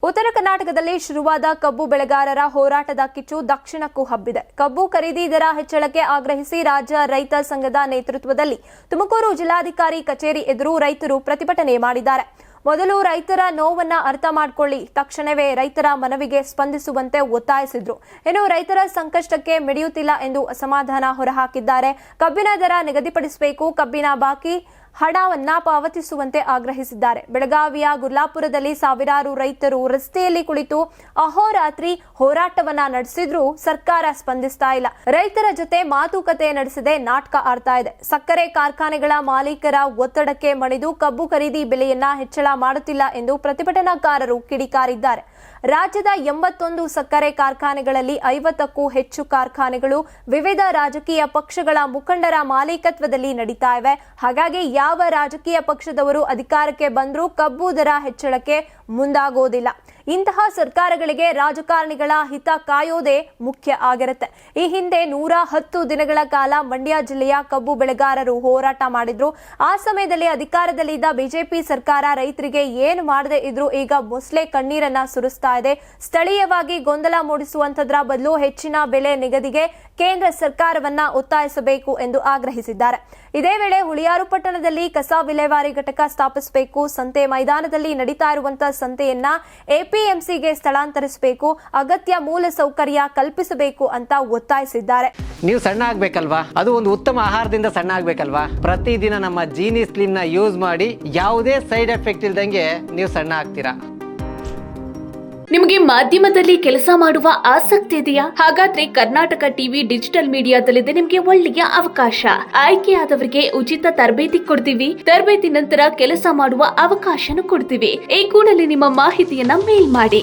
ಉತ್ತರ ಕರ್ನಾಟಕದಲ್ಲಿ ಶುರುವಾದ ಕಬ್ಬು ಬೆಳೆಗಾರರ ಹೋರಾಟದ ಕಿಚ್ಚು ದಕ್ಷಿಣಕ್ಕೂ ಹಬ್ಬಿದೆ. ಕಬ್ಬು ಖರೀದಿ ದರ ಹೆಚ್ಚಳಕ್ಕೆ ಆಗ್ರಹಿಸಿ ರಾಜ್ಯ ರೈತ ಸಂಘದ ನೇತೃತ್ವದಲ್ಲಿ ತುಮಕೂರು ಜಿಲ್ಲಾಧಿಕಾರಿ ಕಚೇರಿ ಎದುರು ರೈತರು ಪ್ರತಿಭಟನೆ ಮಾಡಿದ್ದಾರೆ. ಮೊದಲು ರೈತರ ನೋವನ್ನ ಅರ್ಥ ಮಾಡಿಕೊಳ್ಳಿ, ತಕ್ಷಣವೇ ರೈತರ ಮನವಿಗೆ ಸ್ಪಂದಿಸುವಂತೆ ಒತ್ತಾಯಿಸಿದ್ರು. ಇನ್ನು ರೈತರ ಸಂಕಷ್ಟಕ್ಕೆ ಮಿಡಿಯುತ್ತಿಲ್ಲ ಎಂದು ಅಸಮಾಧಾನ ಹೊರಹಾಕಿದ್ದಾರೆ. ಕಬ್ಬಿನ ದರ ನಿಗದಿಪಡಿಸಬೇಕು, ಕಬ್ಬಿನ ಬಾಕಿ ಹಣವನ್ನ ಪಾವತಿಸುವಂತೆ ಆಗ್ರಹಿಸಿದ್ದಾರೆ. ಬೆಳಗಾವಿಯ ಗುರ್ಲಾಪುರದಲ್ಲಿ ಸಾವಿರಾರು ರೈತರು ರಸ್ತೆಯಲ್ಲಿ ಕುಳಿತು ಅಹೋರಾತ್ರಿ ಹೋರಾಟವನ್ನ ನಡೆಸಿದ್ರೂ ಸರ್ಕಾರ ಸ್ಪಂದಿಸ್ತಾ ಇಲ್ಲ. ರೈತರ ಜೊತೆ ಮಾತುಕತೆ ನಡೆಸದೆ ನಾಟಕ ಆಡ್ತಾ ಇದೆ. ಸಕ್ಕರೆ ಕಾರ್ಖಾನೆಗಳ ಮಾಲೀಕರ ಒತ್ತಡಕ್ಕೆ ಮಣಿದು ಕಬ್ಬು ಖರೀದಿ ಬೆಲೆಯನ್ನ ಹೆಚ್ಚಳ ಮಾಡುತ್ತಿಲ್ಲ ಎಂದು ಪ್ರತಿಭಟನಾಕಾರರು ಕಿಡಿಕಾರಿದ್ದಾರೆ. ರಾಜ್ಯದ 81 ಸಕ್ಕರೆ ಕಾರ್ಖಾನೆಗಳಲ್ಲಿ 50ಕ್ಕೂ ಹೆಚ್ಚು ಕಾರ್ಖಾನೆಗಳು ವಿವಿಧ ರಾಜಕೀಯ ಪಕ್ಷಗಳ ಮುಖಂಡರ ಮಾಲೀಕತ್ವದಲ್ಲಿ ನಡೀತಾ ಇವೆ. ಹಾಗಾಗಿ ಯಾವ ರಾಜಕೀಯ ಪಕ್ಷದವರು ಅಧಿಕಾರಕ್ಕೆ ಬಂದರೂ ಕಬ್ಬು ದರ ಹೆಚ್ಚಳಕ್ಕೆ ಮುಂದಾಗೋದಿಲ್ಲ. ಇಂತಹ ಸರ್ಕಾರಗಳಿಗೆ ರಾಜಕಾರಣಿಗಳ ಹಿತ ಕಾಯೋದೇ ಮುಖ್ಯ ಆಗಿರುತ್ತೆ. ಈ ಹಿಂದೆ 110 ದಿನಗಳ ಕಾಲ ಮಂಡ್ಯ ಜಿಲ್ಲೆಯ ಕಬ್ಬು ಬೆಳೆಗಾರರು ಹೋರಾಟ ಮಾಡಿದ್ರು. ಆ ಸಮಯದಲ್ಲಿ ಅಧಿಕಾರದಲ್ಲಿದ್ದ ಬಿಜೆಪಿ ಸರ್ಕಾರ ರೈತರಿಗೆ ಏನು ಮಾಡದೆ ಇದ್ರು ಈಗ ಮೊಸಳೆ ಕಣ್ಣೀರನ್ನ ಸುರಿಸ್ತಾ ಇದೆ. ಸ್ಥಳೀಯವಾಗಿ ಗೊಂದಲ ಮೂಡಿಸುವಂತದ್ರ ಬದಲು ಹೆಚ್ಚಿನ ಬೆಲೆ ನಿಗದಿಗೆ ಕೇಂದ್ರ ಸರ್ಕಾರವನ್ನ ಒತ್ತಾಯಿಸಬೇಕು ಎಂದು ಆಗ್ರಹಿಸಿದ್ದಾರೆ. ಇದೇ ವೇಳೆ ಹುಳಿಯಾರು ಪಟ್ಟಣದಲ್ಲಿ ಕಸ ವಿಲೇವಾರಿ ಘಟಕ ಸ್ಥಾಪಿಸಬೇಕು, ಸಂತೆ ಮೈದಾನದಲ್ಲಿ ನಡೀತಾ ಇರುವಂತಹ ಸಂತೆಯನ್ನ ಎಪಿಎಂಸಿಗೆ ಸ್ಥಳಾಂತರಿಸಬೇಕು, ಅಗತ್ಯ ಮೂಲ ಸೌಕರ್ಯ ಕಲ್ಪಿಸಬೇಕು ಅಂತ ಒತ್ತಾಯಿಸಿದ್ದಾರೆ. ನೀವು ಸಣ್ಣ ಆಗ್ಬೇಕಲ್ವಾ, ಅದು ಒಂದು ಉತ್ತಮ ಆಹಾರದಿಂದ ಸಣ್ಣ ಆಗ್ಬೇಕಲ್ವಾ. ಪ್ರತಿದಿನ ನಮ್ಮ ಜೀನಿ ಸ್ಲಿಮ್ ನ ಯೂಸ್ ಮಾಡಿ ಯಾವುದೇ ಸೈಡ್ ಎಫೆಕ್ಟ್ ಇಲ್ದಂಗೆ ನೀವು ಸಣ್ಣ ಆಗ್ತೀರಾ. ನಿಮಗೆ ಮಾಧ್ಯಮದಲ್ಲಿ ಕೆಲಸ ಮಾಡುವ ಆಸಕ್ತಿ ಇದೆಯಾ? ಹಾಗಾದ್ರೆ ಕರ್ನಾಟಕ ಟಿವಿ ಡಿಜಿಟಲ್ ಮೀಡಿಯಾದಲ್ಲಿದೆ ನಿಮಗೆ ಒಳ್ಳೆಯ ಅವಕಾಶ. ಆಯ್ಕೆಯಾದವರಿಗೆ ಉಚಿತ ತರಬೇತಿ ಕೊಡ್ತೀವಿ. ತರಬೇತಿ ನಂತರ ಕೆಲಸ ಮಾಡುವ ಅವಕಾಶನೂ ಕೊಡ್ತೀವಿ. ಈ ಕೂಡಲೇ ನಿಮ್ಮ ಮಾಹಿತಿಯನ್ನ ಮೇಲ್ ಮಾಡಿ.